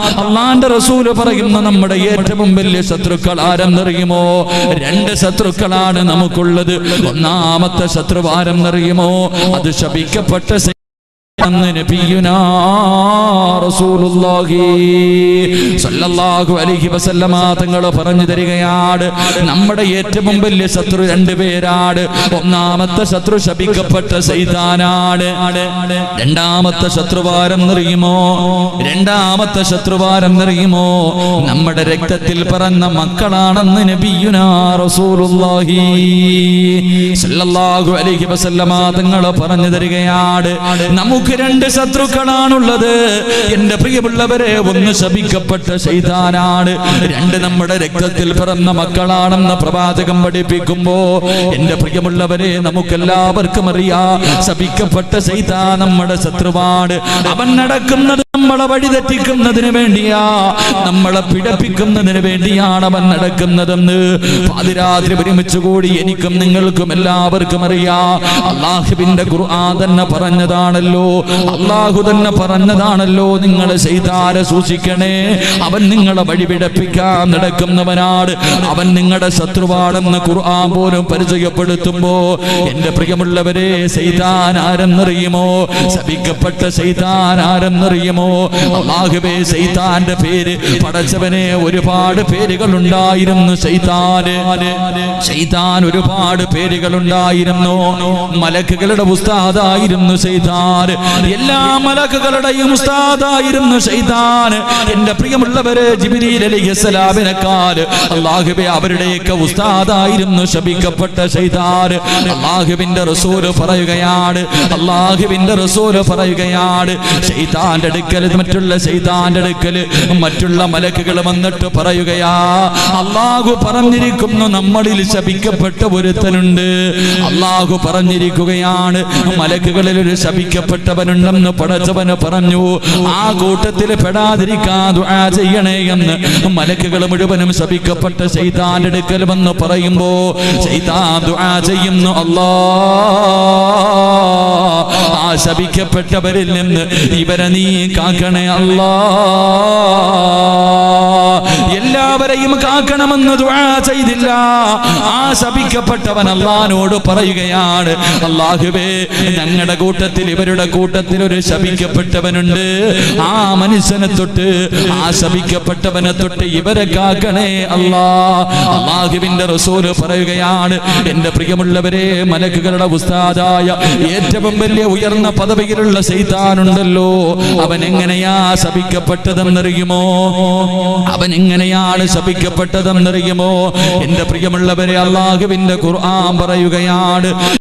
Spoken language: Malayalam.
അള്ളാന്റെ റസൂല് പറയുന്ന നമ്മുടെ ഏറ്റവും വലിയ ശത്രുക്കൾ ആരെന്നറിയുമോ? രണ്ട് ശത്രുക്കളാണ് നമുക്കുള്ളത്. ഒന്നാമത്തെ ശത്രു ആരെന്നറിയുമോ? അത് ശപിക്കപ്പെട്ട നബിയുനാ റസൂലുള്ളാഹി സ്വല്ലല്ലാഹു അലൈഹി വസല്ലമ തങ്ങൾ പറഞ്ഞു തരികയാണ്, നമ്മുടെ ഏറ്റവും വലിയ ശത്രു രണ്ടുപേരാണ്. ഒന്നാമത്തെ ശത്രു ശപിക്കപ്പെട്ട ശൈത്താനാണ്. രണ്ടാമത്തെ ശത്രുവാരെന്നറിയുമോ? രണ്ടാമത്തെ ശത്രുവാരെന്നറിയുമോ? നമ്മുടെ രക്തത്തിൽ പിറന്ന മക്കളാണെന്ന് നബിയുനാ റസൂലുള്ളാഹി സ്വല്ലല്ലാഹു അലൈഹി വസല്ലമ തങ്ങൾ പറഞ്ഞു തരികയാണ്, നമുക്ക് രണ്ട് ശത്രുക്കളാണുള്ളത്. എന്റെ പ്രിയമുള്ളവരെ, ഒന്ന് ശപിക്കപ്പെട്ട ശൈത്താനാണ്, രണ്ട് നമ്മുടെ രക്തത്തിൽ പിറന്ന മക്കളാണെന്ന് പ്രവാചകം പഠിപ്പിക്കുമ്പോ എന്റെ പ്രിയമുള്ളവരെ, നമുക്കെല്ലാവർക്കും അറിയാം, ശപിക്കപ്പെട്ട ശൈത്താൻ നമ്മുടെ ശത്രുവാണ്. അവൻ നടക്കുന്നത് നമ്മളെ വഴിതെറ്റിക്കുന്നതിന് വേണ്ടിയാ, നമ്മളെ പിഴപ്പിക്കുന്നതിന് വേണ്ടിയാണ് അവൻ നടക്കുന്നതെന്ന് പാതിരാത്രി ഒരുമിച്ച് കൂടി എനിക്കും നിങ്ങൾക്കും എല്ലാവർക്കും അറിയാം. അല്ലാഹുവിന്റെ ഖുർആൻ തന്നെ പറഞ്ഞതാണല്ലോ, അല്ലാഹു തന്നെ പറഞ്ഞതാണല്ലോ, നിങ്ങൾ ശൈത്താനെ സൂക്ഷിക്കണേ, അവൻ നിങ്ങളെ വഴിപിഴപ്പിക്കാൻ നടക്കുന്നവനാണ്, അവൻ നിങ്ങളുടെ ശത്രുവാണെന്ന് ഖുർആൻ പോലും പരിചയപ്പെടുത്തുമ്പോ എന്റെ പ്രിയമുള്ളവരെ, ശൈത്താൻ ആരെന്നറിയുമോ? ശപിക്കപ്പെട്ട ശൈത്താൻ ആരെന്നറിയുമോ? അല്ലാഹുവേ, ശൈത്താന്റെ പേര് പടച്ചവനെ ഒരുപാട് പേരുകൾ ഉണ്ടായിരുന്നു. ശൈത്താൻ ഒരുപാട് പേരുകൾ ഉണ്ടായിരുന്നു. മലക്കുകളുടെ ഉസ്താദായിരുന്നു ശൈത്താൻ, എല്ലാ മലക്കുകളുടെയും ഉസ്താദായിരുന്നു ശൈത്താൻ. എന്റെ പ്രിയമുള്ളവരെ, ജിബ്രീൽ അലൈഹിസ്സലാമിനെക്കാൾ അല്ലാഹുവേ അവരുടെയൊക്കെ ഉസ്താദായിരുന്നു ശപിക്കപ്പെട്ട ശൈത്താൻ. അല്ലാഹുവിന്റെ റസൂല് പറയുകയാണ്, അല്ലാഹുവിന്റെ റസൂല് പറയുകയാണ്, ശൈത്താന്റെ അടുക്കൽ, മറ്റുള്ള ശൈത്താന്റെ അടുക്കൽ മറ്റുള്ള മലക്കുകൾ വന്നിട്ട് പറയുകയാ, അല്ലാഹു പറഞ്ഞിരിക്കുന്നു നമ്മളിൽ ശപിക്കപ്പെട്ട ഒരുത്തനുണ്ട്. അല്ലാഹു പറഞ്ഞിരിക്കുകയാണ്, മലക്കുകളിൽ ഒരു ശപിക്കപ്പെട്ടവനുണ്ടെന്ന് പടച്ചവന് പറഞ്ഞു. ആ കൂട്ടത്തിൽ പെടാതിരിക്കാൻ ദുആ ചെയ്യണേ എന്ന് മലക്കുകൾ മുഴുവനും ശപിക്കപ്പെട്ട ശൈത്താന്റെ അടുക്കൽ വന്ന് പറയുമ്പോ ശൈത്താൻ ദുആ ചെയ്യുന്നു, അല്ലാഹ്, ആ ശപിക്കപ്പെട്ടവരിൽ നിന്ന് ഇവരെ നീ കാക്കണേ അല്ലാഹ്, എല്ലാവരെയും കാക്കണമെന്ന് ദുആ ചെയ്തില്ല. ആ ശപിക്കപ്പെട്ടവൻ അല്ലാഹുവോട് പറയുകയാണ്, അല്ലാഹുവേ, ഞങ്ങളുടെ കൂട്ടത്തിൽ, ഇവരുടെ കൂട്ടത്തിൽ ഒരു ശപിക്കപ്പെട്ടവനുണ്ട്, ആ മനുഷ്യനെ തൊട്ട്, ആ ശപിക്കപ്പെട്ടവനെ തൊട്ട് ഇവരെ കാക്കണേ അല്ലാഹ്. അല്ലാഹുവിന്റെ റസൂല് പറയുകയാണ്, എന്റെ പ്രിയമുള്ളവരെ, മലക്കുകളുടെ ഉസ്താദായ ഏറ്റവും വലിയ ഉയർന്ന പദവിയിലുള്ള ശൈത്താനുണ്ടല്ലോ, അവൻ എങ്ങനെയാ ശപിക്കപ്പെട്ടതെന്നറിയുമോ? അവൻ എങ്ങനെയാണ് ശപിക്കപ്പെട്ടതെന്നറിയുമോ? എന്റെ പ്രിയമുള്ളവരെ, അല്ലാഹുവിന്റെ ഖുർആൻ പറയുകയാണ്,